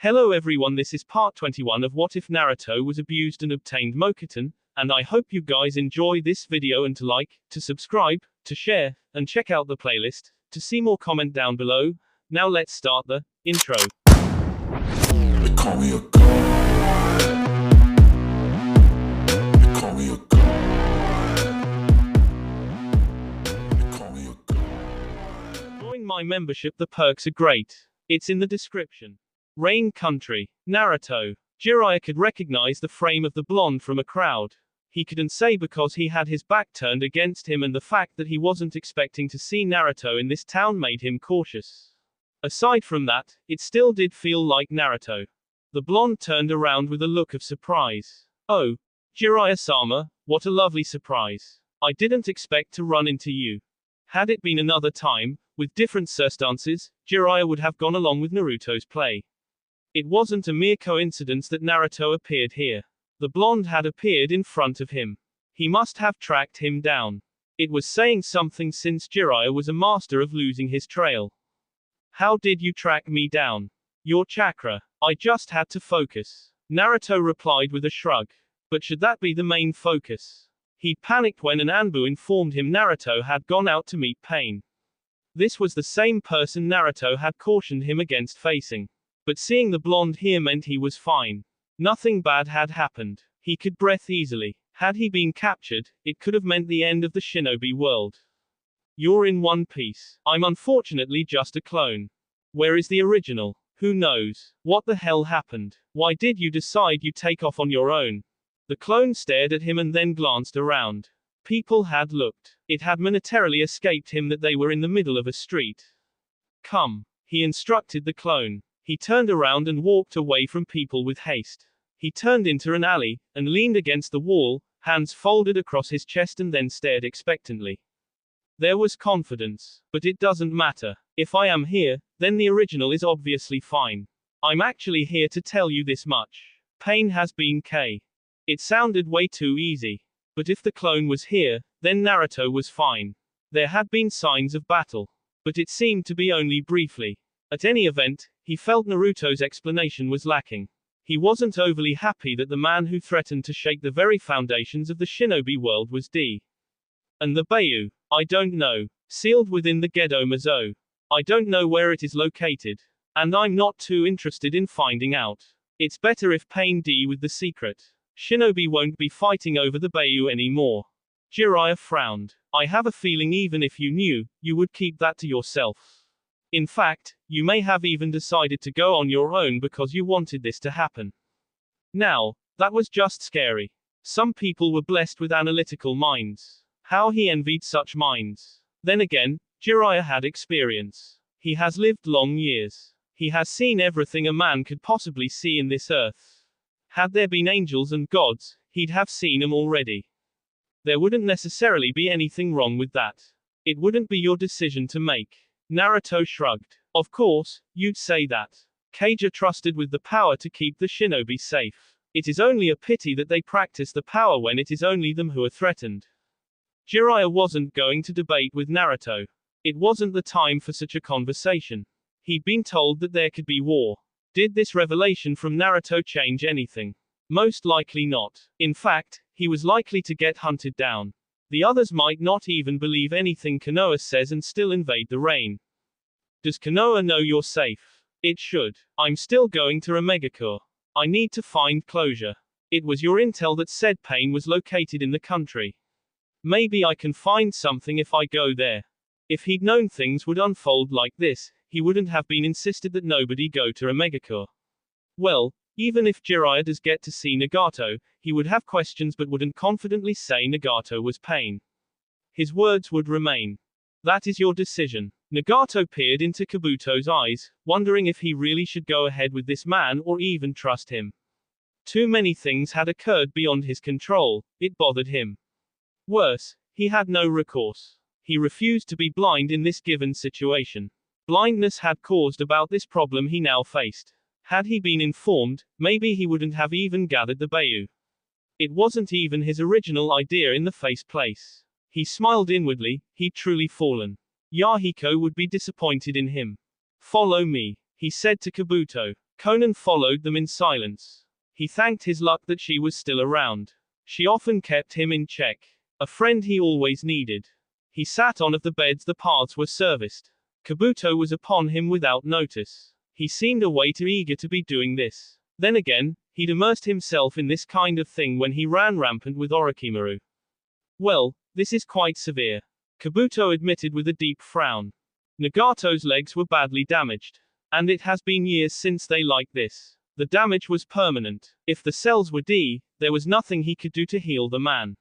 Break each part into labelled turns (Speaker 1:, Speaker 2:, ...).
Speaker 1: Hello everyone, this is part 21 of What If Naruto Was Abused and Obtained Mokuton, and I hope you guys enjoy this video and to like, to subscribe, to share, and check out the playlist, to see more comment down below. Now let's start the intro.
Speaker 2: They call me a god. They call me a god. They call me a god.
Speaker 1: Join my membership, the perks are great. It's in the description. Rain Country. Naruto. Jiraiya could recognize the frame of the blonde from a crowd. He couldn't say because he had his back turned against him, and the fact that he wasn't expecting to see Naruto in this town made him cautious. Aside from that, it still did feel like Naruto. The blonde turned around with a look of surprise. Oh, Jiraiya-sama, what a lovely surprise. I didn't expect to run into you. Had it been another time, with different circumstances, Jiraiya would have gone along with Naruto's play. It wasn't a mere coincidence that Naruto appeared here. The blonde had appeared in front of him. He must have tracked him down. It was saying something since Jiraiya was a master of losing his trail. How did you track me down? Your chakra. I just had to focus. Naruto replied with a shrug. But should that be the main focus? He panicked when an Anbu informed him Naruto had gone out to meet Pain. This was the same person Naruto had cautioned him against facing. But seeing the blonde here meant he was fine. Nothing bad had happened. He could breathe easily. Had he been captured, it could have meant the end of the shinobi world. You're in One Piece. I'm unfortunately just a clone. Where is the original? Who knows? What the hell happened? Why did you decide you take off on your own? The clone stared at him and then glanced around. People had looked. It had momentarily escaped him that they were in the middle of a street. Come, he instructed the clone. He turned around and walked away from people with haste. He turned into an alley, and leaned against the wall, hands folded across his chest, and then stared expectantly. There was confidence. But it doesn't matter. If I am here, then the original is obviously fine. I'm actually here to tell you this much. Pain has been K. It sounded way too easy. But if the clone was here, then Naruto was fine. There had been signs of battle. But it seemed to be only briefly. At any event, he felt Naruto's explanation was lacking. He wasn't overly happy that the man who threatened to shake the very foundations of the shinobi world was D. And the Bayou? I don't know. Sealed within the Gedo Mazo. I don't know where it is located. And I'm not too interested in finding out. It's better if Pain D with the secret. Shinobi won't be fighting over the Bayou anymore. Jiraiya frowned. I have a feeling even if you knew, you would keep that to yourself. In fact, you may have even decided to go on your own because you wanted this to happen. Now, that was just scary. Some people were blessed with analytical minds. How he envied such minds. Then again, Jiraiya had experience. He has lived long years. He has seen everything a man could possibly see in this earth. Had there been angels and gods, he'd have seen them already. There wouldn't necessarily be anything wrong with that. It wouldn't be your decision to make. Naruto shrugged. Of course, you'd say that. Kage trusted with the power to keep the shinobi safe. It is only a pity that they practice the power when it is only them who are threatened. Jiraiya wasn't going to debate with Naruto. It wasn't the time for such a conversation. He'd been told that there could be war. Did this revelation from Naruto change anything? Most likely not. In fact, he was likely to get hunted down. The others might not even believe anything Konoha says and still invade the rain. Does Konoha know you're safe? It should. I'm still going to Omegakure. I need to find closure. It was your intel that said Pain was located in the country. Maybe I can find something if I go there. If he'd known things would unfold like this, he wouldn't have been insisted that nobody go to Omegakure. Well, even if Jiraiya does get to see Nagato, he would have questions but wouldn't confidently say Nagato was Pain. His words would remain. That is your decision. Nagato peered into Kabuto's eyes, wondering if he really should go ahead with this man or even trust him. Too many things had occurred beyond his control. It bothered him. Worse, he had no recourse. He refused to be blind in this given situation. Blindness had caused about this problem he now faced. Had he been informed, maybe he wouldn't have even gathered the Bayou. It wasn't even his original idea in the first place. He smiled inwardly, he'd truly fallen. Yahiko would be disappointed in him. Follow me, he said to Kabuto. Conan followed them in silence. He thanked his luck that she was still around. She often kept him in check. A friend he always needed. He sat on of the beds the paths were serviced. Kabuto was upon him without notice. He seemed a way too eager to be doing this. Then again, he'd immersed himself in this kind of thing when he ran rampant with Orochimaru. Well, this is quite severe. Kabuto admitted with a deep frown. Nagato's legs were badly damaged. And it has been years since they like this. The damage was permanent. If the cells were D, there was nothing he could do to heal the man.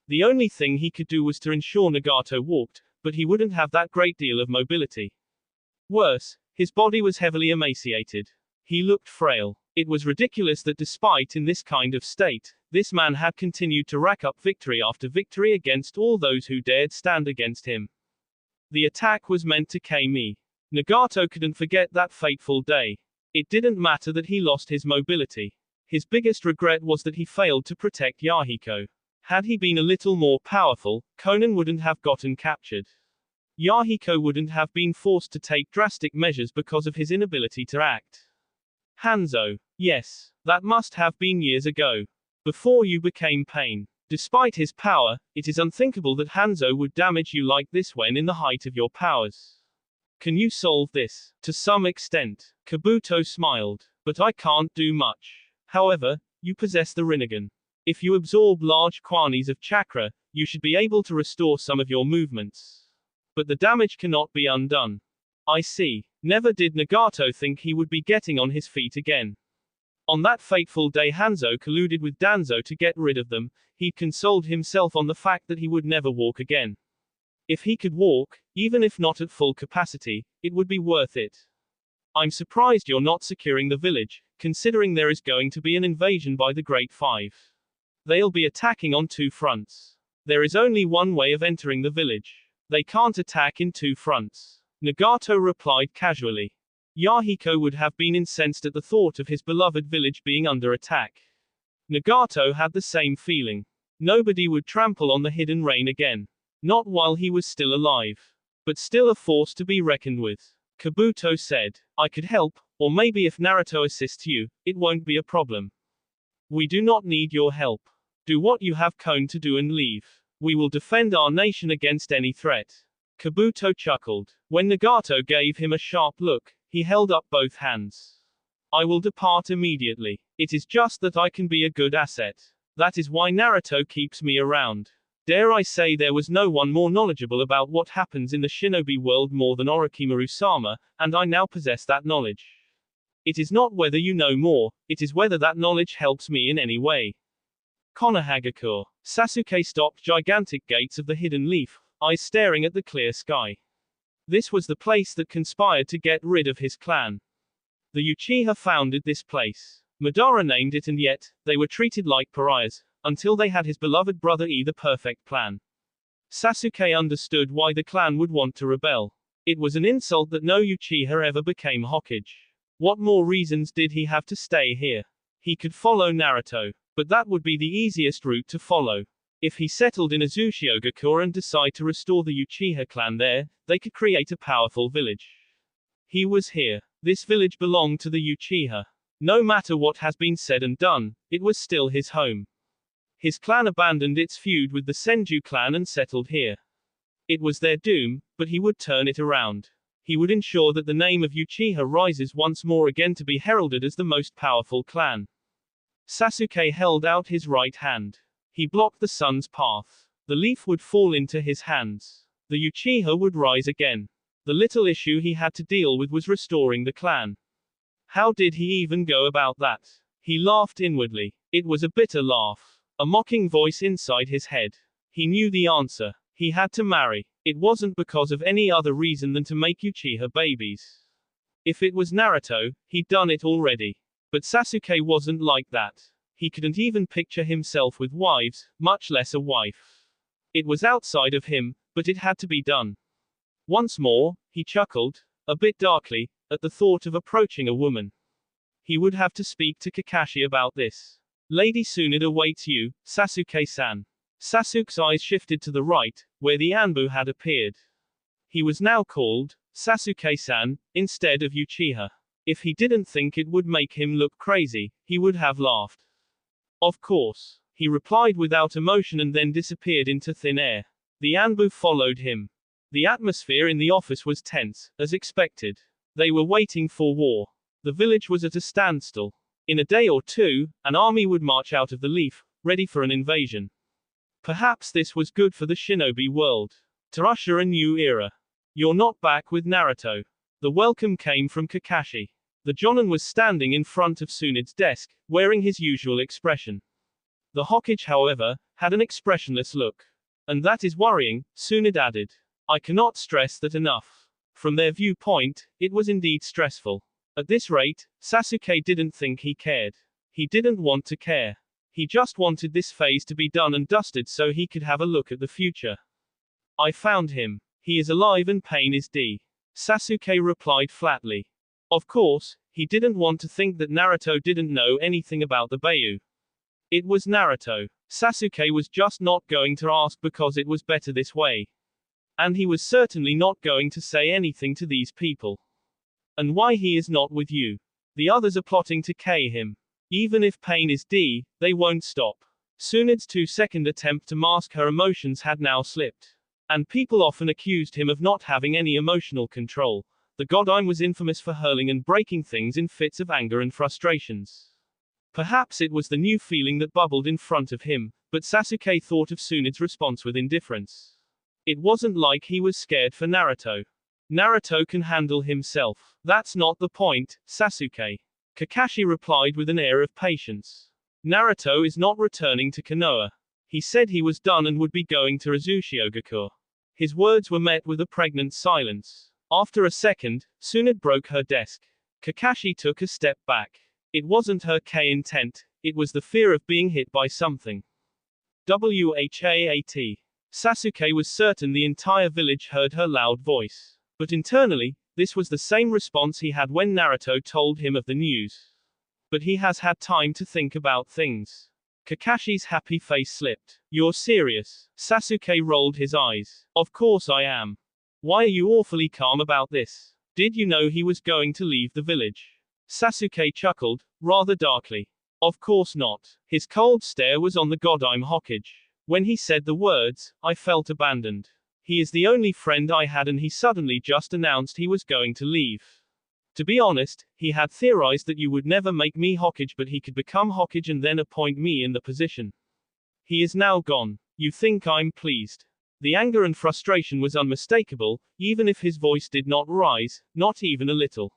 Speaker 1: The only thing he could do was to ensure Nagato walked, but he wouldn't have that great deal of mobility. Worse, his body was heavily emaciated. He looked frail. It was ridiculous that despite in this kind of state, this man had continued to rack up victory after victory against all those who dared stand against him. The attack was meant to kill me. Nagato couldn't forget that fateful day. It didn't matter that he lost his mobility. His biggest regret was that he failed to protect Yahiko. Had he been a little more powerful, Conan wouldn't have gotten captured. Yahiko wouldn't have been forced to take drastic measures because of his inability to act. Hanzo. Yes, that must have been years ago. Before you became pain. Despite his power, it is unthinkable that Hanzo would damage you like this when in the height of your powers. Can you solve this? To some extent. Kabuto smiled. But I can't do much. However, you possess the Rinnegan. If you absorb large quantities of chakra, you should be able to restore some of your movements. But the damage cannot be undone. I see. Never did Nagato think he would be getting on his feet again. On that fateful day Hanzo colluded with Danzo to get rid of them. He consoled himself on the fact that he would never walk again. If he could walk, even if not at full capacity, it would be worth it. I'm surprised you're not securing the village, considering there is going to be an invasion by the Great Five. They'll be attacking on two fronts. There is only one way of entering the village. They can't attack in two fronts. Nagato replied casually. Yahiko would have been incensed at the thought of his beloved village being under attack. Nagato had the same feeling. Nobody would trample on the hidden rain again. Not while he was still alive. But still a force to be reckoned with. Kabuto said, I could help, or maybe if Naruto assists you, it won't be a problem. We do not need your help. Do what you have Kon to do and leave. We will defend our nation against any threat. Kabuto chuckled. When Nagato gave him a sharp look, he held up both hands. I will depart immediately. It is just that I can be a good asset. That is why Naruto keeps me around. Dare I say there was no one more knowledgeable about what happens in the shinobi world more than Orochimaru-sama, and I now possess that knowledge. It is not whether you know more, it is whether that knowledge helps me in any way. Konohagakure. Sasuke stopped gigantic gates of the hidden leaf, eyes staring at the clear sky. This was the place that conspired to get rid of his clan. The Uchiha founded this place. Madara named it, and yet, they were treated like pariahs, until they had his beloved brother the perfect plan. Sasuke understood why the clan would want to rebel. It was an insult that no Uchiha ever became Hokage. What more reasons did he have to stay here? He could follow Naruto, but that would be the easiest route to follow. If he settled in Azuchiogakure and decide to restore the Uchiha clan there, they could create a powerful village. He was here. This village belonged to the Uchiha. No matter what has been said and done, it was still his home. His clan abandoned its feud with the Senju clan and settled here. It was their doom, but he would turn it around. He would ensure that the name of Uchiha rises once more again to be heralded as the most powerful clan. Sasuke held out his right hand. He blocked the sun's path. The leaf would fall into his hands. The Uchiha would rise again. The little issue he had to deal with was restoring the clan. How did he even go about that? He laughed inwardly. It was a bitter laugh. A mocking voice inside his head. He knew the answer. He had to marry. It wasn't because of any other reason than to make Uchiha babies. If it was Naruto, he'd done it already. But Sasuke wasn't like that. He couldn't even picture himself with wives, much less a wife. It was outside of him, but it had to be done. Once more, he chuckled, a bit darkly, at the thought of approaching a woman. He would have to speak to Kakashi about this. Lady Tsunade waits you, Sasuke-san. Sasuke's eyes shifted to the right, where the Anbu had appeared. He was now called Sasuke-san, instead of Uchiha. If he didn't think it would make him look crazy, he would have laughed. Of course, he replied without emotion and then disappeared into thin air. The Anbu followed him. The atmosphere in the office was tense, as expected. They were waiting for war. The village was at a standstill. In a day or two, an army would march out of the leaf, ready for an invasion. Perhaps this was good for the shinobi world. To usher a new era. You're not back with Naruto. The welcome came from Kakashi. The Jonin was standing in front of Tsunde's desk, wearing his usual expression. The Hokage, however, had an expressionless look. And that is worrying, Tsunde added. I cannot stress that enough. From their viewpoint, it was indeed stressful. At this rate, Sasuke didn't think he cared. He didn't want to care. He just wanted this phase to be done and dusted so he could have a look at the future. I found him. He is alive and pain is D. Sasuke replied flatly. Of course, he didn't want to think that Naruto didn't know anything about the Bayou. It was Naruto. Sasuke was just not going to ask because it was better this way. And he was certainly not going to say anything to these people. And why he is not with you. The others are plotting to kill him. Even if pain is D, they won't stop. Tsunde's 2-second attempt to mask her emotions had now slipped. And people often accused him of not having any emotional control. The Godime was infamous for hurling and breaking things in fits of anger and frustrations. Perhaps it was the new feeling that bubbled in front of him, but Sasuke thought of Tsunde's response with indifference. It wasn't like he was scared for Naruto. Naruto can handle himself. That's not the point, Sasuke. Kakashi replied with an air of patience. Naruto is not returning to Konoha. He said he was done and would be going to Uzushiogakure. His words were met with a pregnant silence. After a second, Tsunde broke her desk. Kakashi took a step back. It wasn't her intent, it was the fear of being hit by something. Whaat. Sasuke was certain the entire village heard her loud voice. But internally, this was the same response he had when Naruto told him of the news. But he has had time to think about things. Kakashi's happy face slipped. You're serious? Sasuke rolled his eyes. Of course I am. Why are you awfully calm about this? Did you know he was going to leave the village? Sasuke chuckled, rather darkly. Of course not. His cold stare was on the Godime Hokage. When he said the words, I felt abandoned. He is the only friend I had and he suddenly just announced he was going to leave. To be honest, he had theorized that you would never make me Hokage but he could become Hokage and then appoint me in the position. He is now gone. You think I'm pleased? The anger and frustration was unmistakable, even if his voice did not rise, not even a little.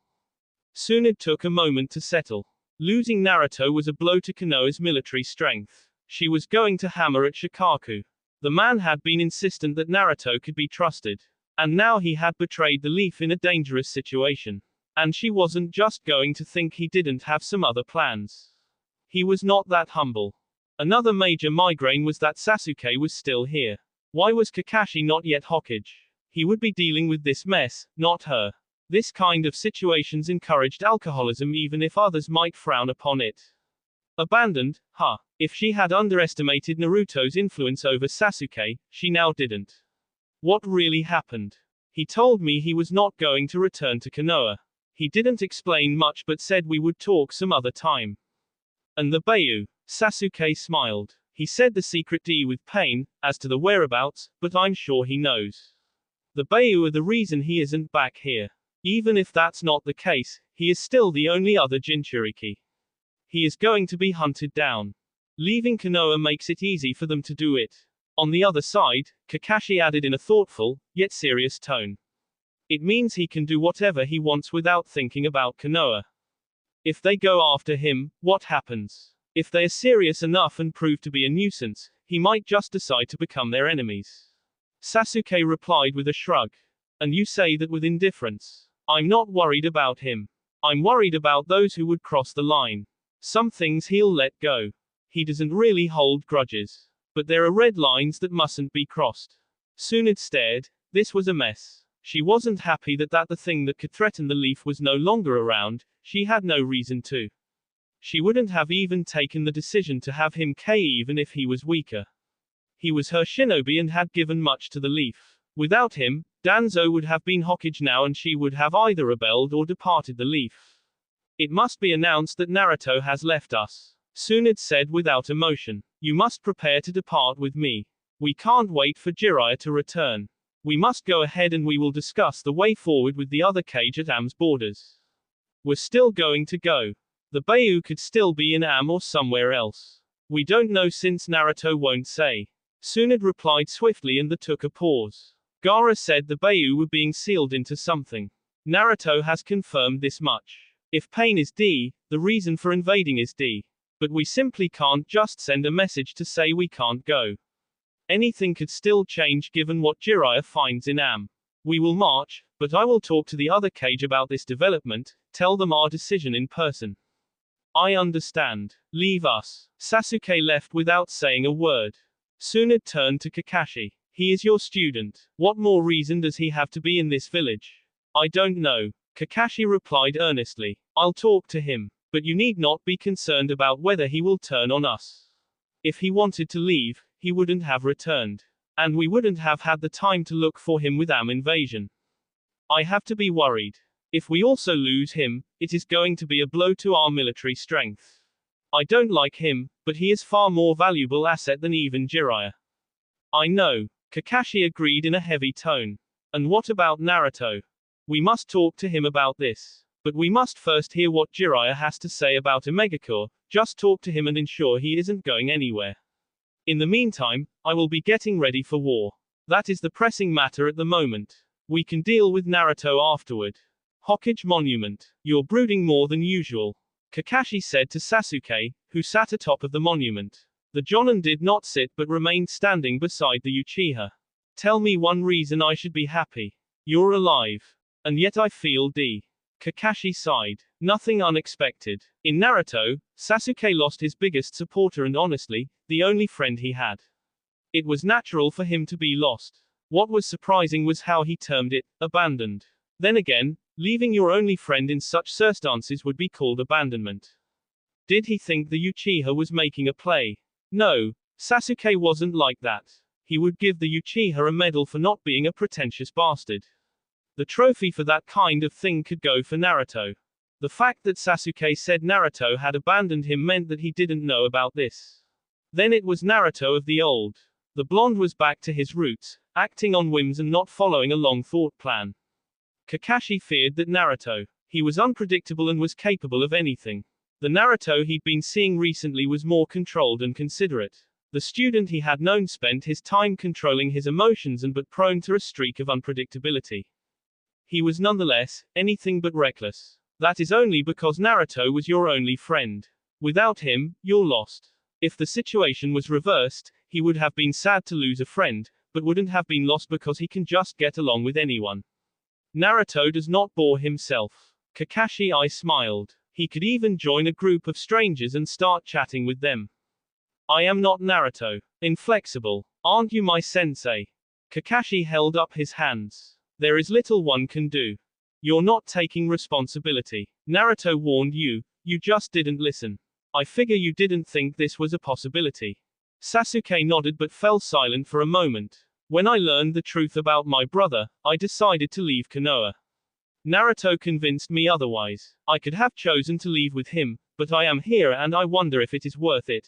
Speaker 1: Tsunde took a moment to settle. Losing Naruto was a blow to Konoha's military strength. She was going to hammer at Shikaku. The man had been insistent that Naruto could be trusted. And now he had betrayed the leaf in a dangerous situation. And she wasn't just going to think he didn't have some other plans. He was not that humble. Another major migraine was that Sasuke was still here. Why was Kakashi not yet Hokage? He would be dealing with this mess, not her. This kind of situations encouraged alcoholism even if others might frown upon it. Abandoned, huh? If she had underestimated Naruto's influence over Sasuke, she now didn't. What really happened? He told me he was not going to return to Konoha. He didn't explain much but said we would talk some other time. And the Bayou? Sasuke smiled. He said the secret D with pain, as to the whereabouts, but I'm sure he knows. The Bayou are the reason he isn't back here. Even if that's not the case, he is still the only other Jinchuriki. He is going to be hunted down. Leaving Konoha makes it easy for them to do it. On the other side, Kakashi added in a thoughtful, yet serious tone. It means he can do whatever he wants without thinking about Konoha. If they go after him, what happens? If they are serious enough and prove to be a nuisance, he might just decide to become their enemies. Sasuke replied with a shrug. And you say that with indifference. I'm not worried about him. I'm worried about those who would cross the line. Some things he'll let go. He doesn't really hold grudges. But there are red lines that mustn't be crossed. Tsunde stared. This was a mess. She wasn't happy that the thing that could threaten the leaf was no longer around. She had no reason to. She wouldn't have even taken the decision to have him kill even if he was weaker. He was her shinobi and had given much to the leaf. Without him, Danzo would have been Hokage now and she would have either rebelled or departed the leaf. It must be announced that Naruto has left us. Tsunade said without emotion. You must prepare to depart with me. We can't wait for Jiraiya to return. We must go ahead and we will discuss the way forward with the other cage at Am's borders. We're still going to go. The Bayou could still be in Am or somewhere else. We don't know since Naruto won't say. Tsunade replied swiftly and they took a pause. Gaara said the Bayou were being sealed into something. Naruto has confirmed this much. If pain is D, the reason for invading is D. But we simply can't just send a message to say we can't go. Anything could still change given what Jiraiya finds in Am. We will march, but I will talk to the other cage about this development, tell them our decision in person. I understand. Leave us. Sasuke left without saying a word. Tsunade turned to Kakashi. He is your student. What more reason does he have to be in this village? I don't know. Kakashi replied earnestly. I'll talk to him. But you need not be concerned about whether he will turn on us. If he wanted to leave, he wouldn't have returned. And we wouldn't have had the time to look for him with Am invasion. I have to be worried. If we also lose him, it is going to be a blow to our military strength. I don't like him, but he is far more valuable asset than even Jiraiya. I know. Kakashi agreed in a heavy tone. And what about Naruto? We must talk to him about this. But we must first hear what Jiraiya has to say about Omegakure. Just talk to him and ensure he isn't going anywhere. In the meantime, I will be getting ready for war. That is the pressing matter at the moment. We can deal with Naruto afterward. Hokage Monument. You're brooding more than usual. Kakashi said to Sasuke, who sat atop of the monument. The Jonin did not sit but remained standing beside the Uchiha. Tell me one reason I should be happy. You're alive. And yet I feel D. Kakashi sighed. Nothing unexpected. In Naruto, Sasuke lost his biggest supporter and honestly, the only friend he had. It was natural for him to be lost. What was surprising was how he termed it, abandoned. Then again, leaving your only friend in such circumstances would be called abandonment. Did he think the Uchiha was making a play? No, Sasuke wasn't like that. He would give the Uchiha a medal for not being a pretentious bastard. The trophy for that kind of thing could go for Naruto. The fact that Sasuke said Naruto had abandoned him meant that he didn't know about this. Then it was Naruto of the old. The blonde was back to his roots, acting on whims and not following a long-thought plan. Kakashi feared that Naruto. He was unpredictable and was capable of anything. The Naruto he'd been seeing recently was more controlled and considerate. The student he had known spent his time controlling his emotions and but prone to a streak of unpredictability. He was nonetheless, anything but reckless. That is only because Naruto was your only friend. Without him, you're lost. If the situation was reversed, he would have been sad to lose a friend, but wouldn't have been lost because he can just get along with anyone. Naruto does not bore himself. Kakashi I smiled. He could even join a group of strangers and start chatting with them. I am not Naruto. Inflexible. Aren't you my sensei? Kakashi held up his hands. There is little one can do. You're not taking responsibility. Naruto warned you, you just didn't listen. I figure you didn't think this was a possibility. Sasuke nodded but fell silent for a moment. When I learned the truth about my brother, I decided to leave Konoha. Naruto convinced me otherwise. I could have chosen to leave with him, but I am here and I wonder if it is worth it.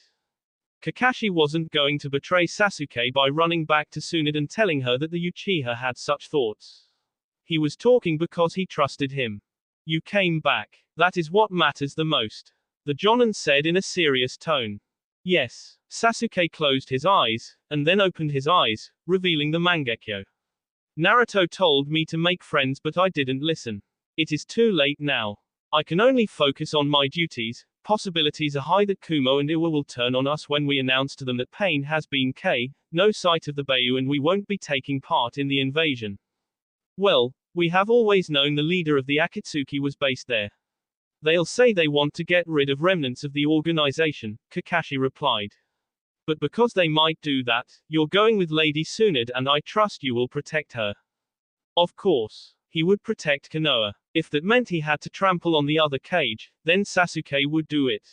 Speaker 1: Kakashi wasn't going to betray Sasuke by running back to Tsunade and telling her that the Uchiha had such thoughts. He was talking because he trusted him. You came back. That is what matters the most. The Jonin said in a serious tone. Yes. Sasuke closed his eyes, and then opened his eyes, revealing the Mangekyo. Naruto told me to make friends but I didn't listen. It is too late now. I can only focus on my duties. Possibilities are high that Kumo and Iwa will turn on us when we announce to them that pain has been no sight of the Bayou and we won't be taking part in the invasion. Well, we have always known the leader of the Akatsuki was based there. They'll say they want to get rid of remnants of the organization, Kakashi replied. But because they might do that, you're going with Lady Tsunade and I trust you will protect her. Of course. He would protect Konoha. If that meant he had to trample on the other cage, then Sasuke would do it.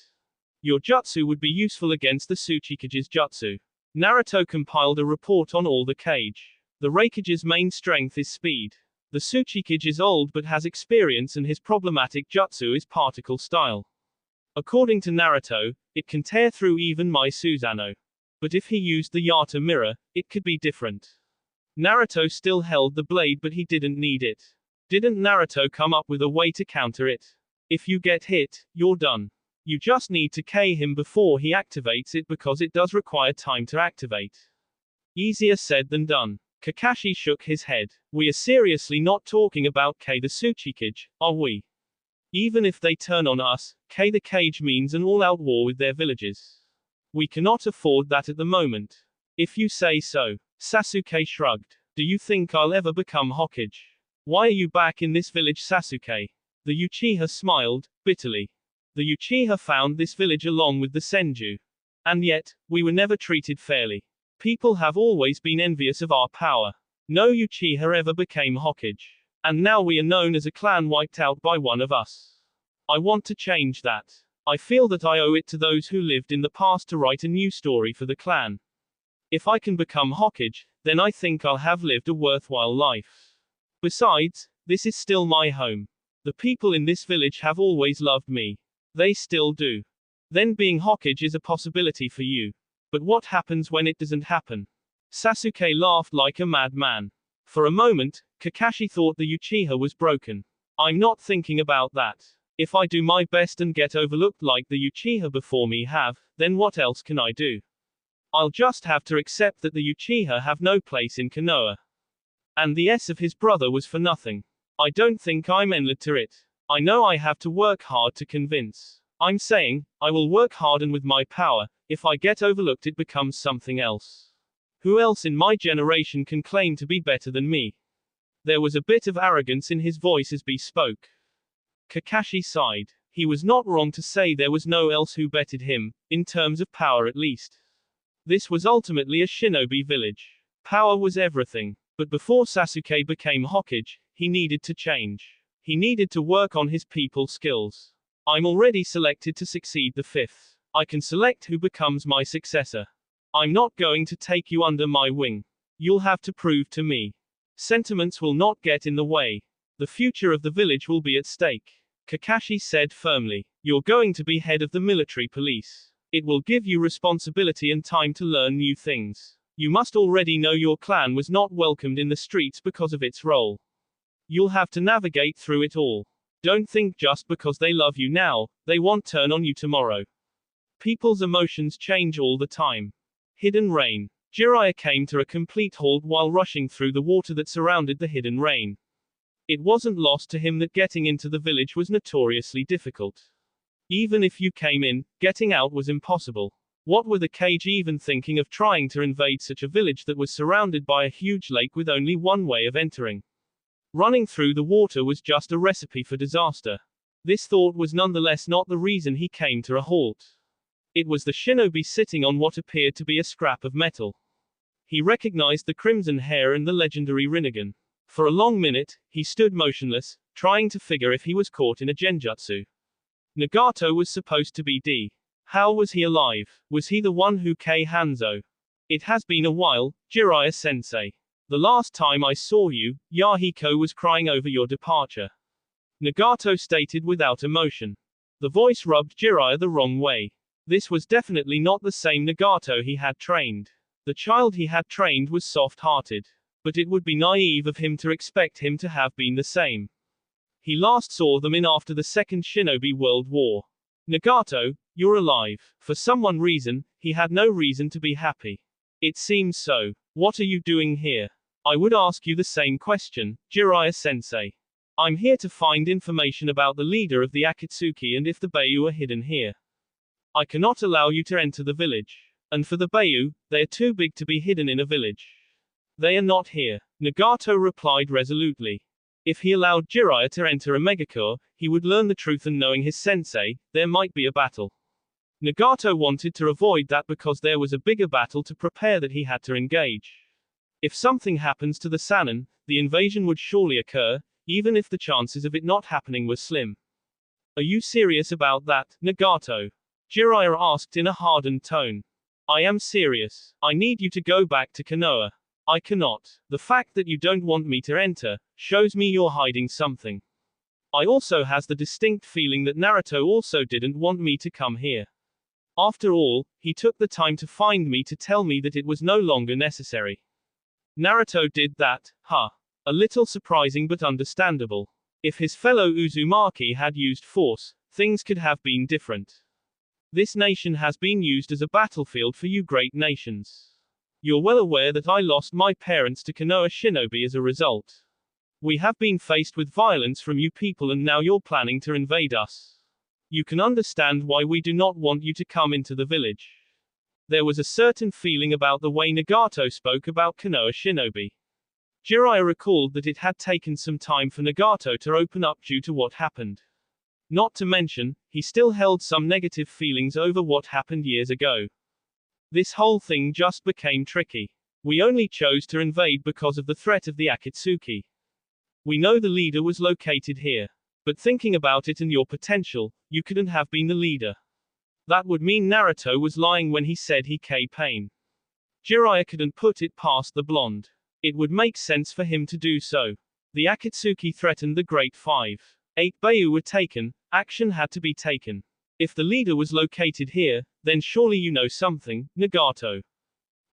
Speaker 1: Your jutsu would be useful against the Tsuchikage's jutsu. Naruto compiled a report on all the cage. The Raikage's main strength is speed. The Tsuchikage is old but has experience, and his problematic jutsu is particle style. According to Naruto, it can tear through even my Susanoo. But if he used the Yata mirror, it could be different. Naruto still held the blade, but he didn't need it. Didn't Naruto come up with a way to counter it? If you get hit, you're done. You just need to K him before he activates it, because it does require time to activate. Easier said than done. Kakashi shook his head. We are seriously not talking about K the Tsuchikage, are we? Even if they turn on us, K the Kage means an all-out war with their villages. We cannot afford that at the moment. If you say so. Sasuke shrugged. Do you think I'll ever become Hokage? Why are you back in this village, Sasuke? The Uchiha smiled, bitterly. The Uchiha found this village along with the Senju. And yet, we were never treated fairly. People have always been envious of our power. No Uchiha ever became Hokage. And now we are known as a clan wiped out by one of us. I want to change that. I feel that I owe it to those who lived in the past to write a new story for the clan. If I can become Hokage, then I think I'll have lived a worthwhile life. Besides, this is still my home. The people in this village have always loved me. They still do. Then being Hokage is a possibility for you. But what happens when it doesn't happen? Sasuke laughed like a madman. For a moment, Kakashi thought the Uchiha was broken. I'm not thinking about that. If I do my best and get overlooked like the Uchiha before me have, then what else can I do? I'll just have to accept that the Uchiha have no place in Konoha. And the S of his brother was for nothing. I don't think I'm enled to it. I know I have to work hard to convince. I'm saying, I will work hard, and with my power, if I get overlooked it becomes something else. Who else in my generation can claim to be better than me? There was a bit of arrogance in his voice as B spoke. Kakashi sighed. He was not wrong to say there was no else who bettered him, in terms of power at least. This was ultimately a shinobi village. Power was everything. But before Sasuke became Hokage, he needed to change. He needed to work on his people skills. I'm already selected to succeed the fifth. I can select who becomes my successor. I'm not going to take you under my wing. You'll have to prove to me. Sentiments will not get in the way. The future of the village will be at stake. Kakashi said firmly. You're going to be head of the military police. It will give you responsibility and time to learn new things. You must already know your clan was not welcomed in the streets because of its role. You'll have to navigate through it all. Don't think just because they love you now, they won't turn on you tomorrow. People's emotions change all the time. Hidden rain. Jiraiya came to a complete halt while rushing through the water that surrounded the hidden rain. It wasn't lost to him that getting into the village was notoriously difficult. Even if you came in, getting out was impossible. What were the Kage even thinking of trying to invade such a village that was surrounded by a huge lake with only one way of entering? Running through the water was just a recipe for disaster. This thought was nonetheless not the reason he came to a halt. It was the shinobi sitting on what appeared to be a scrap of metal. He recognized the crimson hair and the legendary Rinnegan. For a long minute, he stood motionless, trying to figure if he was caught in a genjutsu. Nagato was supposed to be D. How was he alive? Was he the one who K Hanzo? It has been a while, Jiraiya-sensei. The last time I saw you, Yahiko was crying over your departure. Nagato stated without emotion. The voice rubbed Jiraiya the wrong way. This was definitely not the same Nagato he had trained. The child he had trained was soft-hearted. But it would be naive of him to expect him to have been the same. He last saw them in after the Second Shinobi World War. Nagato, you're alive. For some reason, he had no reason to be happy. It seems so. What are you doing here? I would ask you the same question, Jiraiya-sensei. I'm here to find information about the leader of the Akatsuki and if the Beiyu are hidden here. I cannot allow you to enter the village. And for the Beiyu, they are too big to be hidden in a village. They are not here. Nagato replied resolutely. If he allowed Jiraiya to enter a Megakure, he would learn the truth, and knowing his sensei, there might be a battle. Nagato wanted to avoid that because there was a bigger battle to prepare that he had to engage. If something happens to the Sannin, the invasion would surely occur, even if the chances of it not happening were slim. Are you serious about that, Nagato? Jiraiya asked in a hardened tone. I am serious. I need you to go back to Konoha. I cannot. The fact that you don't want me to enter shows me you're hiding something. I also has the distinct feeling that Naruto also didn't want me to come here. After all, he took the time to find me to tell me that it was no longer necessary. Naruto did that, huh? A little surprising but understandable. If his fellow Uzumaki had used force, things could have been different. This nation has been used as a battlefield for you great nations. You're well aware that I lost my parents to Konoha shinobi as a result. We have been faced with violence from you people and now you're planning to invade us. You can understand why we do not want you to come into the village. There was a certain feeling about the way Nagato spoke about Konoha shinobi. Jiraiya recalled that it had taken some time for Nagato to open up due to what happened. Not to mention, he still held some negative feelings over what happened years ago. This whole thing just became tricky. We only chose to invade because of the threat of the Akatsuki. We know the leader was located here. But thinking about it and your potential, you couldn't have been the leader. That would mean Naruto was lying when he said he K-Pain. Jiraiya couldn't put it past the blonde. It would make sense for him to do so. The Akatsuki threatened the Great Five. 8 Bayu were taken, action had to be taken. If the leader was located here, then surely you know something, Nagato.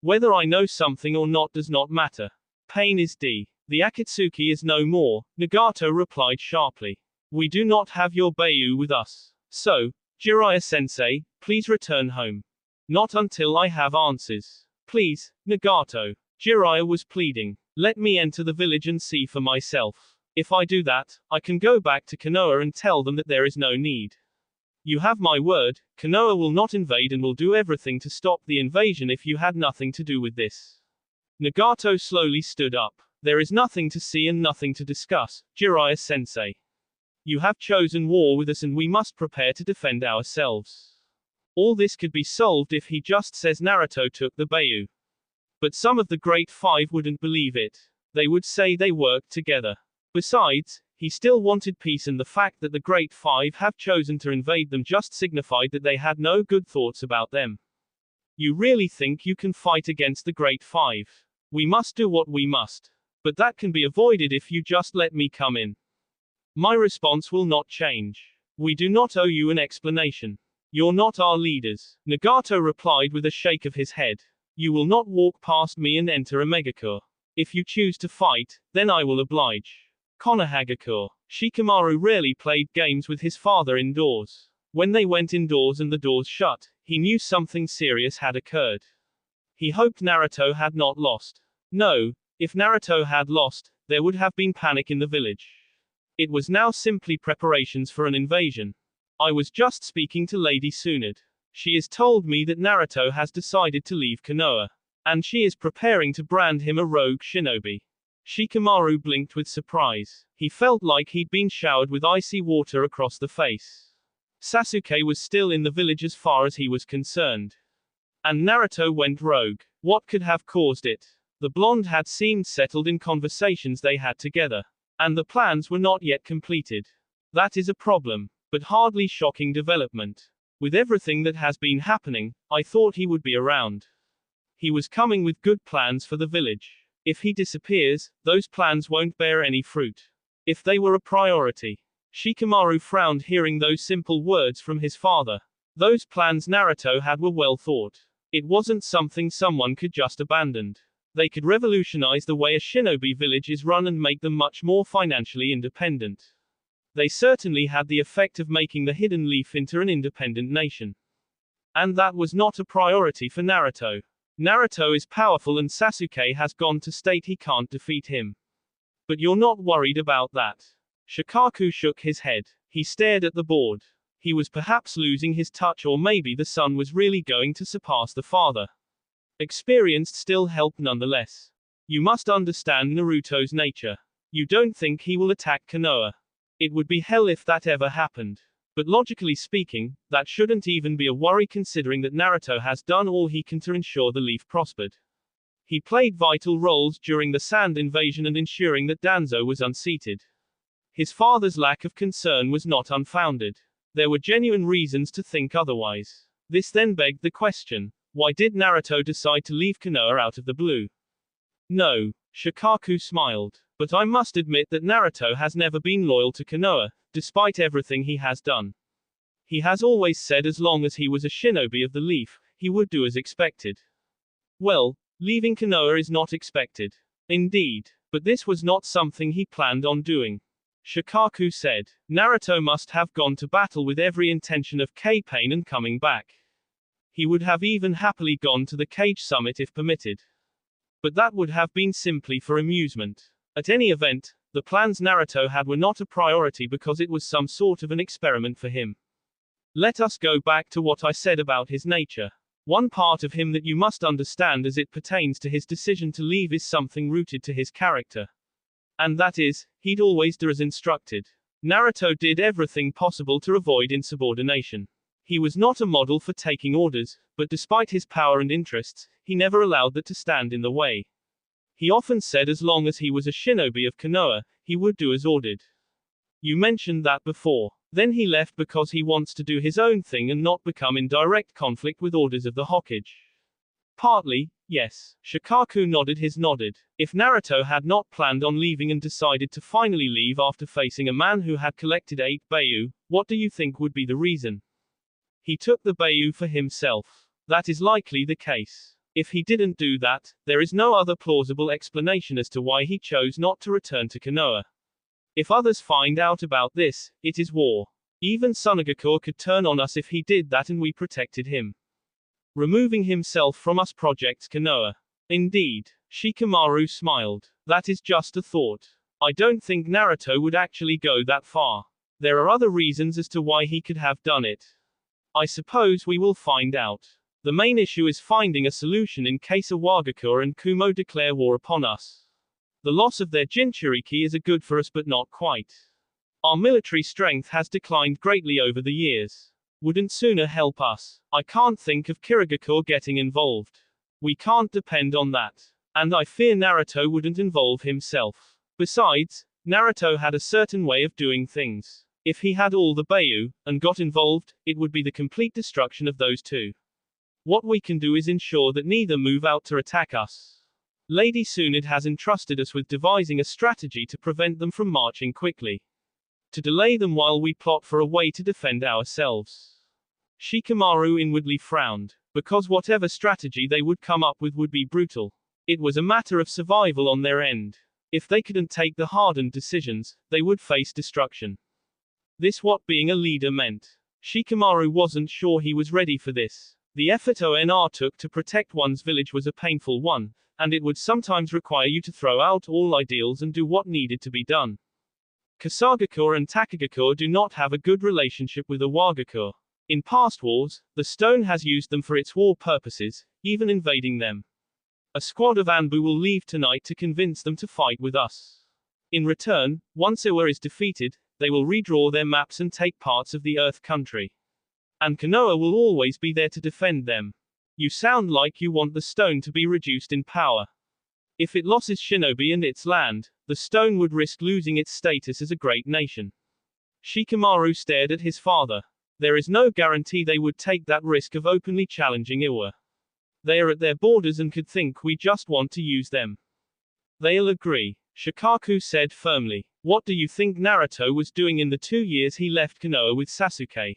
Speaker 1: Whether I know something or not does not matter. Pain is D. The Akatsuki is no more, Nagato replied sharply. We do not have your Bayu with us. So, Jiraiya-sensei, please return home. Not until I have answers. Please, Nagato. Jiraiya was pleading. Let me enter the village and see for myself. If I do that, I can go back to Konoha and tell them that there is no need. You have my word, Konoha will not invade and will do everything to stop the invasion if you had nothing to do with this. Nagato slowly stood up. There is nothing to see and nothing to discuss, Jiraiya-sensei. You have chosen war with us and we must prepare to defend ourselves. All this could be solved if he just says Naruto took the Bayu. But some of the Great Five wouldn't believe it. They would say they worked together. Besides, he still wanted peace and the fact that the Great Five have chosen to invade them just signified that they had no good thoughts about them. You really think you can fight against the Great Five? We must do what we must. But that can be avoided if you just let me come in. My response will not change. We do not owe you an explanation. You're not our leaders. Nagato replied with a shake of his head. You will not walk past me and enter a Megakure. If you choose to fight, then I will oblige. Konohagakure. Shikamaru rarely played games with his father indoors. When they went indoors and the doors shut, he knew something serious had occurred. He hoped Naruto had not lost. No, if Naruto had lost, there would have been panic in the village. It was now simply preparations for an invasion. I was just speaking to Lady Tsunade. She has told me that Naruto has decided to leave Konoha. And she is preparing to brand him a rogue shinobi. Shikamaru blinked with surprise. He felt like he'd been showered with icy water across the face. Sasuke was still in the village as far as he was concerned. And Naruto went rogue. What could have caused it? The blonde had seemed settled in conversations they had together. And the plans were not yet completed. That is a problem, but hardly shocking development. With everything that has been happening, I thought he would be around. He was coming with good plans for the village. If he disappears, those plans won't bear any fruit. If they were a priority. Shikamaru frowned hearing those simple words from his father. Those plans Naruto had were well thought. It wasn't something someone could just abandon. They could revolutionize the way a shinobi village is run and make them much more financially independent. They certainly had the effect of making the Hidden Leaf into an independent nation. And that was not a priority for Naruto. Naruto is powerful and Sasuke has gone to state he can't defeat him. But you're not worried about that. Shikaku shook his head. He stared at the board. He was perhaps losing his touch, or maybe the son was really going to surpass the father. Experienced still helped nonetheless. You must understand Naruto's nature. You don't think he will attack Konoha. It would be hell if that ever happened. But logically speaking, that shouldn't even be a worry considering that Naruto has done all he can to ensure the leaf prospered. He played vital roles during the Sand invasion and ensuring that Danzo was unseated. His father's lack of concern was not unfounded. There were genuine reasons to think otherwise. This then begged the question, why did Naruto decide to leave Konoha out of the blue? No, Shikaku smiled. But I must admit that Naruto has never been loyal to Konoha, despite everything he has done. He has always said as long as he was a shinobi of the leaf, he would do as expected. Well, leaving Konoha is not expected. Indeed. But this was not something he planned on doing. Shikaku said. Naruto must have gone to battle with every intention of pain and coming back. He would have even happily gone to the Cage Summit if permitted. But that would have been simply for amusement. At any event, the plans Naruto had were not a priority because it was some sort of an experiment for him. Let us go back to what I said about his nature. One part of him that you must understand as it pertains to his decision to leave is something rooted to his character. And that is, he'd always do as instructed. Naruto did everything possible to avoid insubordination. He was not a model for taking orders, but despite his power and interests, he never allowed that to stand in the way. He often said as long as he was a shinobi of Konoha, he would do as ordered. You mentioned that before. Then he left because he wants to do his own thing and not become in direct conflict with orders of the Hokage. Partly, yes. Shikaku nodded. If Naruto had not planned on leaving and decided to finally leave after facing a man who had collected 8 Beiyu, what do you think would be the reason? He took the Beiyu for himself. That is likely the case. If he didn't do that, there is no other plausible explanation as to why he chose not to return to Konoha. If others find out about this, it is war. Even Tsunagakure could turn on us if he did that and we protected him. Removing himself from us projects Konoha. Indeed. Shikamaru smiled. That is just a thought. I don't think Naruto would actually go that far. There are other reasons as to why he could have done it. I suppose we will find out. The main issue is finding a solution in case Iwagakure and Kumo declare war upon us. The loss of their Jinchuriki is a good for us but not quite. Our military strength has declined greatly over the years. Wouldn't Suna help us? I can't think of Kirigakure getting involved. We can't depend on that. And I fear Naruto wouldn't involve himself. Besides, Naruto had a certain way of doing things. If he had all the Beiyu, and got involved, it would be the complete destruction of those two. What we can do is ensure that neither move out to attack us. Lady Sunid has entrusted us with devising a strategy to prevent them from marching quickly. To delay them while we plot for a way to defend ourselves. Shikamaru inwardly frowned, because whatever strategy they would come up with would be brutal. It was a matter of survival on their end. If they couldn't take the hardened decisions, they would face destruction. This what being a leader meant. Shikamaru wasn't sure he was ready for this. The effort ONR took to protect one's village was a painful one, and it would sometimes require you to throw out all ideals and do what needed to be done. Kasagakure and Takagakure do not have a good relationship with Iwagakure. In past wars, the stone has used them for its war purposes, even invading them. A squad of Anbu will leave tonight to convince them to fight with us. In return, once Iwa is defeated, they will redraw their maps and take parts of the Earth country. And Konoha will always be there to defend them. You sound like you want the stone to be reduced in power. If it loses Shinobi and its land, the stone would risk losing its status as a great nation. Shikamaru stared at his father. There is no guarantee they would take that risk of openly challenging Iwa. They are at their borders and could think we just want to use them. They'll agree. Shikaku said firmly. What do you think Naruto was doing in the 2 years he left Konoha with Sasuke?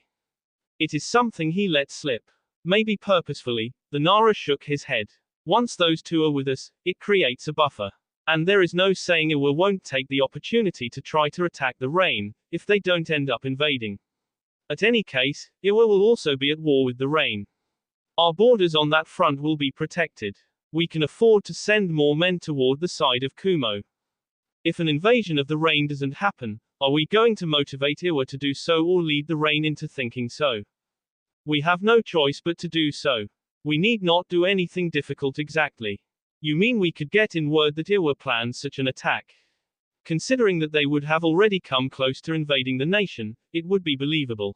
Speaker 1: It is something he let slip. Maybe purposefully. The Nara shook his head. Once those two are with us, it creates a buffer. And there is no saying Iwa won't take the opportunity to try to attack the Rain, if they don't end up invading. At any case, Iwa will also be at war with the Rain. Our borders on that front will be protected. We can afford to send more men toward the side of Kumo. If an invasion of the Rain doesn't happen, are we going to motivate Iwa to do so or lead the Rain into thinking so? We have no choice but to do so. We need not do anything difficult exactly. You mean we could get in word that Iwa plans such an attack? Considering that they would have already come close to invading the nation, it would be believable.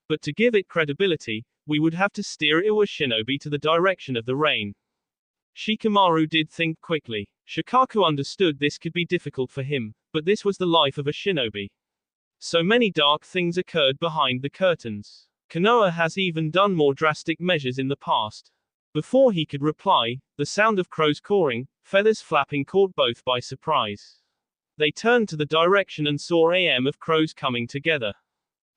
Speaker 1: But to give it credibility, we would have to steer Iwa Shinobi to the direction of the Rain. Shikamaru did think quickly. Shikaku understood this could be difficult for him, but this was the life of a shinobi. So many dark things occurred behind the curtains. Konoha has even done more drastic measures in the past. Before he could reply, the sound of crows cawing, feathers flapping caught both by surprise. They turned to the direction and saw of crows coming together.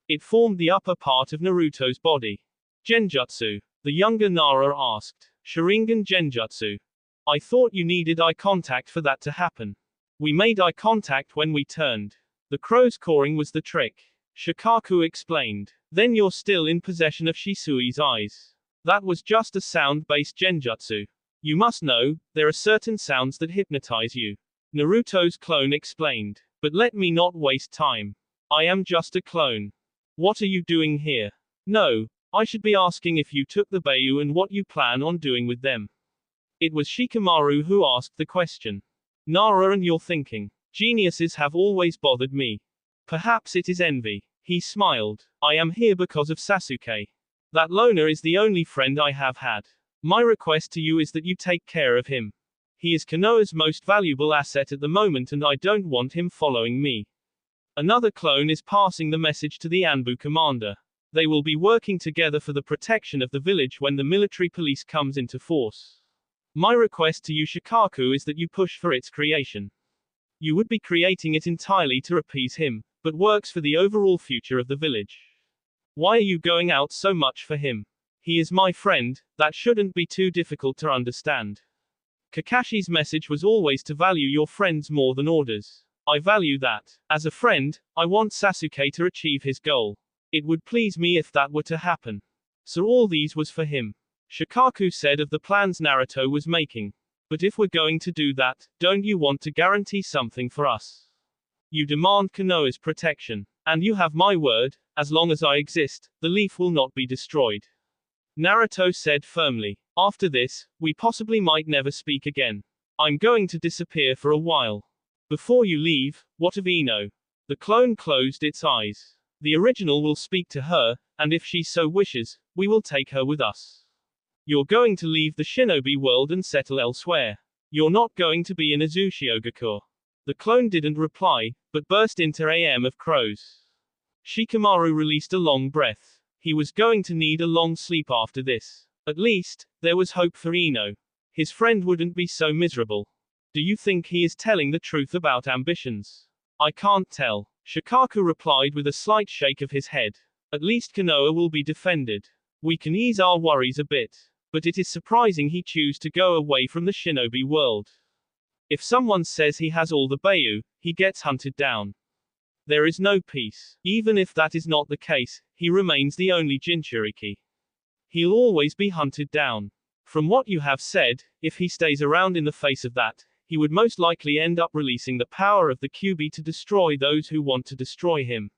Speaker 1: It formed the upper part of Naruto's body. Genjutsu? The younger Nara asked. Sharingan Genjutsu. I thought you needed eye contact for that to happen. We made eye contact when we turned. The crow's cawing was the trick. Shikaku explained. Then you're still in possession of Shisui's eyes. That was just a sound-based genjutsu. You must know, there are certain sounds that hypnotize you. Naruto's clone explained. But let me not waste time. I am just a clone. What are you doing here? No, I should be asking if you took the Bayu and what you plan on doing with them. It was Shikamaru who asked the question. Nara, and you're thinking. Geniuses have always bothered me. Perhaps it is envy. He smiled. I am here because of Sasuke. That loner is the only friend I have had. My request to you is that you take care of him. He is Konoha's most valuable asset at the moment and I don't want him following me. Another clone is passing the message to the Anbu commander. They will be working together for the protection of the village when the military police comes into force. My request to you, Shikaku, is that you push for its creation. You would be creating it entirely to appease him, but works for the overall future of the village. Why are you going out so much for him? He is my friend, that shouldn't be too difficult to understand. Kakashi's message was always to value your friends more than orders. I value that. As a friend, I want Sasuke to achieve his goal. It would please me if that were to happen. So all these was for him. Shikaku said of the plans Naruto was making. But if we're going to do that, don't you want to guarantee something for us? You demand Konoha's protection. And you have my word, as long as I exist, the leaf will not be destroyed. Naruto said firmly. After this, we possibly might never speak again. I'm going to disappear for a while. Before you leave, what of Ino? The clone closed its eyes. The original will speak to her, and if she so wishes, we will take her with us. You're going to leave the shinobi world and settle elsewhere. You're not going to be in Azushiogakur. The clone didn't reply, but burst into of crows. Shikamaru released a long breath. He was going to need a long sleep after this. At least, there was hope for Ino. His friend wouldn't be so miserable. Do you think he is telling the truth about ambitions? I can't tell. Shikaku replied with a slight shake of his head. At least Konoha will be defended. We can ease our worries a bit. But it is surprising he chose to go away from the shinobi world. If someone says he has all the Bayu, he gets hunted down. There is no peace. Even if that is not the case, he remains the only Jinchuriki. He'll always be hunted down. From what you have said, if he stays around in the face of that, he would most likely end up releasing the power of the Kyuubi to destroy those who want to destroy him.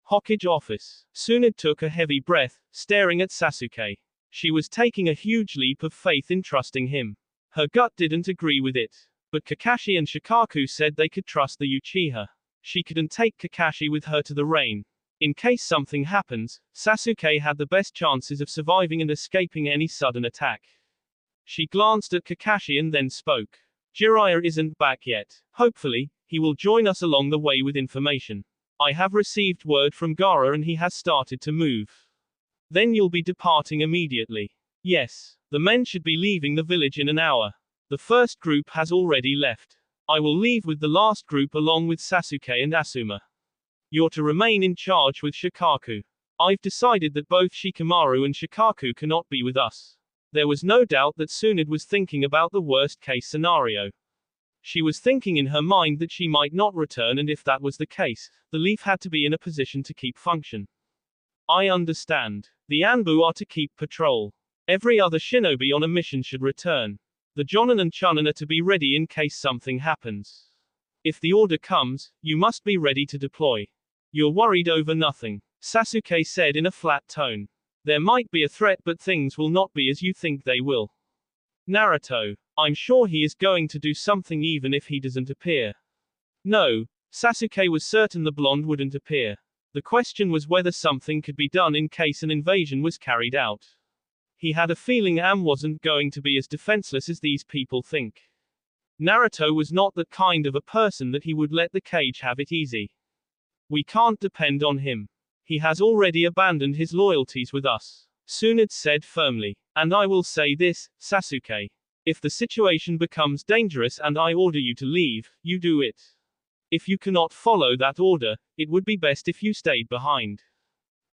Speaker 1: Hokage office. Tsunade took a heavy breath, staring at Sasuke. She was taking a huge leap of faith in trusting him. Her gut didn't agree with it. But Kakashi and Shikaku said they could trust the Uchiha. She couldn't take Kakashi with her to the rain. In case something happens, Sasuke had the best chances of surviving and escaping any sudden attack. She glanced at Kakashi and then spoke. Jiraiya isn't back yet. Hopefully, he will join us along the way with information. I have received word from Gaara and he has started to move. Then you'll be departing immediately. Yes, the men should be leaving the village in an hour. The first group has already left. I will leave with the last group along with Sasuke and Asuma. You're to remain in charge with Shikaku. I've decided that both Shikamaru and Shikaku cannot be with us. There was no doubt that Tsunade was thinking about the worst-case scenario. She was thinking in her mind that she might not return, and if that was the case, the leaf had to be in a position to keep function. I understand. The Anbu are to keep patrol. Every other shinobi on a mission should return. The Jonin and Chunin are to be ready in case something happens. If the order comes, you must be ready to deploy. You're worried over nothing, Sasuke said in a flat tone. There might be a threat, but things will not be as you think they will. Naruto. I'm sure he is going to do something even if he doesn't appear. No, Sasuke was certain the blonde wouldn't appear. The question was whether something could be done in case an invasion was carried out. He had a feeling wasn't going to be as defenseless as these people think. Naruto was not that kind of a person that he would let the cage have it easy. We can't depend on him. He has already abandoned his loyalties with us, Tsunade said firmly. And I will say this, Sasuke. If the situation becomes dangerous and I order you to leave, you do it. If you cannot follow that order, it would be best if you stayed behind.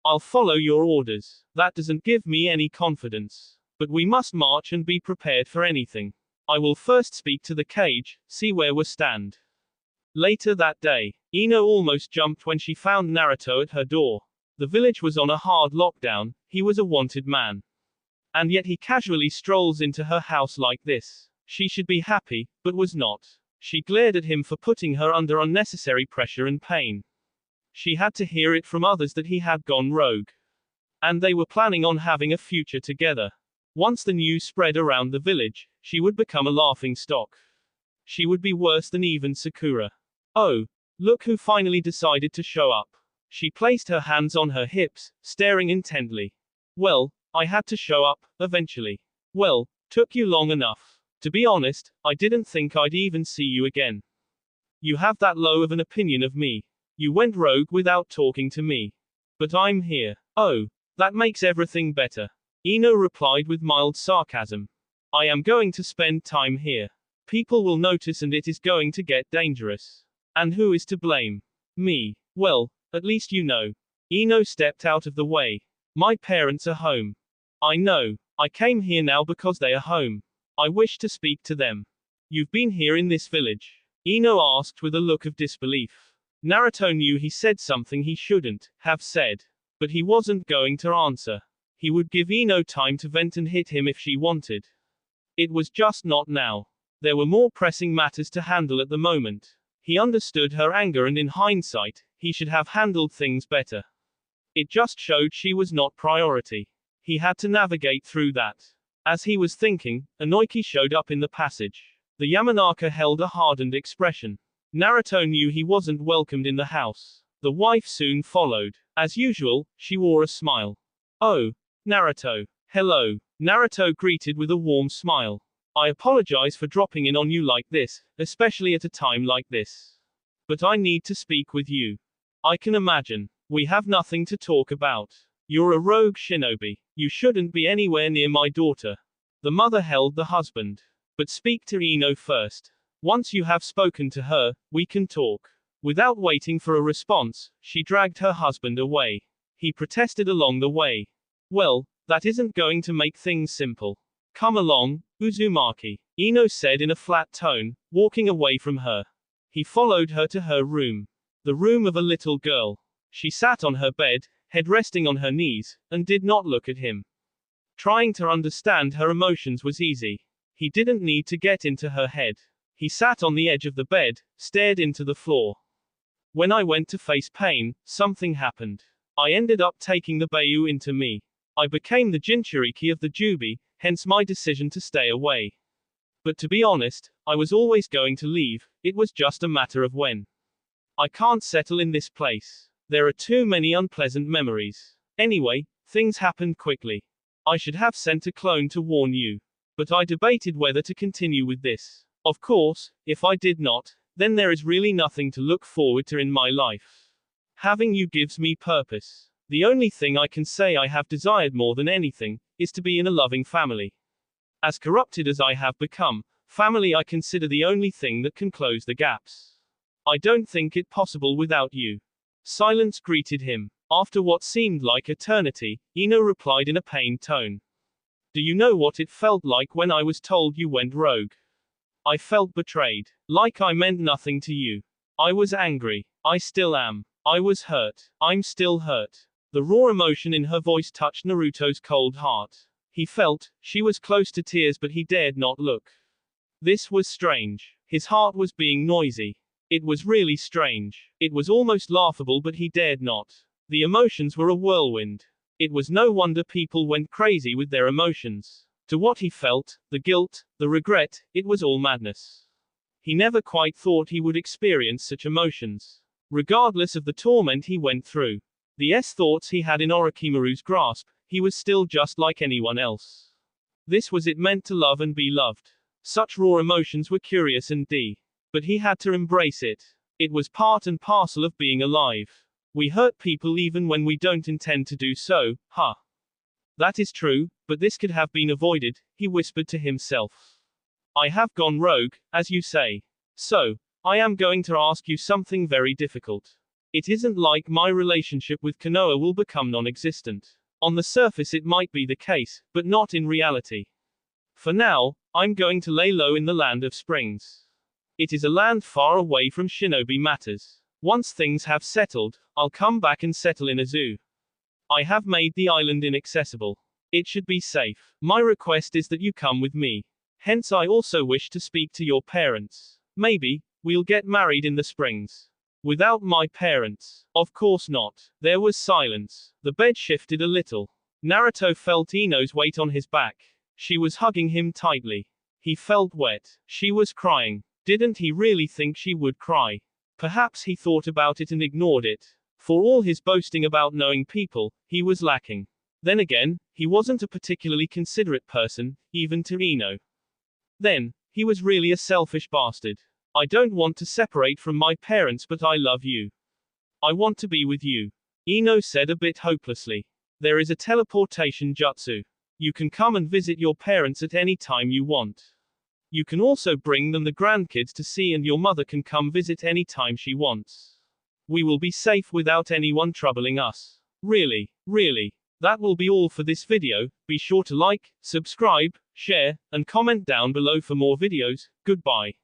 Speaker 1: I'll follow your orders. That doesn't give me any confidence. But we must march and be prepared for anything. I will first speak to the cage, see where we stand. Later that day, Ino almost jumped when she found Naruto at her door. The village was on a hard lockdown, he was a wanted man. And yet he casually strolls into her house like this. She should be happy, but was not. She glared at him for putting her under unnecessary pressure and pain. She had to hear it from others that he had gone rogue. And they were planning on having a future together. Once the news spread around the village, she would become a laughing stock. She would be worse than even Sakura. Oh, look who finally decided to show up. She placed her hands on her hips, staring intently. Well, I had to show up, eventually. Well, took you long enough. To be honest, I didn't think I'd even see you again. You have that low of an opinion of me. You went rogue without talking to me. But I'm here. Oh, that makes everything better. Ino replied with mild sarcasm. I am going to spend time here. People will notice and it is going to get dangerous. And who is to blame? Me. Well, at least you know. Ino stepped out of the way. My parents are home. I know. I came here now because they are home. I wish to speak to them. You've been here in this village? Ino asked with a look of disbelief. Naruto knew he said something he shouldn't have said. But he wasn't going to answer. He would give Ino time to vent and hit him if she wanted. It was just not now. There were more pressing matters to handle at the moment. He understood her anger and in hindsight, he should have handled things better. It just showed she was not priority. He had to navigate through that. As he was thinking, Inoki showed up in the passage. The Yamanaka held a hardened expression. Naruto knew he wasn't welcomed in the house. The wife soon followed. As usual, she wore a smile. Oh, Naruto. Hello. Naruto greeted with a warm smile. I apologize for dropping in on you like this, especially at a time like this. But I need to speak with you. I can imagine. We have nothing to talk about. You're a rogue shinobi. You shouldn't be anywhere near my daughter. The mother held the husband. But speak to Ino first. Once you have spoken to her, we can talk. Without waiting for a response, she dragged her husband away. He protested along the way. Well, that isn't going to make things simple. Come along, Uzumaki, Ino said in a flat tone, walking away from her. He followed her to her room. The room of a little girl. She sat on her bed, head resting on her knees, and did not look at him. Trying to understand her emotions was easy. He didn't need to get into her head. He sat on the edge of the bed, stared into the floor. When I went to face pain, something happened. I ended up taking the Bayu into me. I became the Jinchuriki of the Jubi, hence my decision to stay away. But to be honest, I was always going to leave, it was just a matter of when. I can't settle in this place. There are too many unpleasant memories. Anyway, things happened quickly. I should have sent a clone to warn you. But I debated whether to continue with this. Of course, if I did not, then there is really nothing to look forward to in my life. Having you gives me purpose. The only thing I can say I have desired more than anything, is to be in a loving family. As corrupted as I have become, family I consider the only thing that can close the gaps. I don't think it possible without you. Silence greeted him. After what seemed like eternity, Ino replied in a pained tone. Do you know what it felt like when I was told you went rogue? I felt betrayed. Like I meant nothing to you. I was angry. I still am. I was hurt. I'm still hurt. The raw emotion in her voice touched Naruto's cold heart. He felt, she was close to tears but he dared not look. This was strange. His heart was being noisy. It was really strange. It was almost laughable but he dared not. The emotions were a whirlwind. It was no wonder people went crazy with their emotions. To what he felt, the guilt, the regret, it was all madness. He never quite thought he would experience such emotions. Regardless of the torment he went through. The thoughts he had in Orochimaru's grasp, he was still just like anyone else. This was it meant to love and be loved. Such raw emotions were curious and deep. But he had to embrace it. It was part and parcel of being alive. We hurt people even when we don't intend to do so, huh? That is true, but this could have been avoided, he whispered to himself. I have gone rogue, as you say. So, I am going to ask you something very difficult. It isn't like my relationship with Konoha will become non-existent. On the surface it might be the case, but not in reality. For now, I'm going to lay low in the land of springs. It is a land far away from shinobi matters. Once things have settled, I'll come back and settle in a zoo. I have made the island inaccessible. It should be safe. My request is that you come with me. Hence I also wish to speak to your parents. Maybe, we'll get married in the springs. Without my parents? Of course not. There was silence. The bed shifted a little. Naruto felt Ino's weight on his back. She was hugging him tightly. He felt wet. She was crying. Didn't he really think she would cry? Perhaps he thought about it and ignored it. For all his boasting about knowing people, he was lacking. Then again, he wasn't a particularly considerate person, even to Ino. Then, he was really a selfish bastard. I don't want to separate from my parents, but I love you. I want to be with you. Ino said a bit hopelessly. There is a teleportation jutsu. You can come and visit your parents at any time you want. You can also bring them the grandkids to see, and your mother can come visit any time she wants. We will be safe without anyone troubling us. Really. That will be all for this video. Be sure to like, subscribe, share, and comment down below for more videos. Goodbye.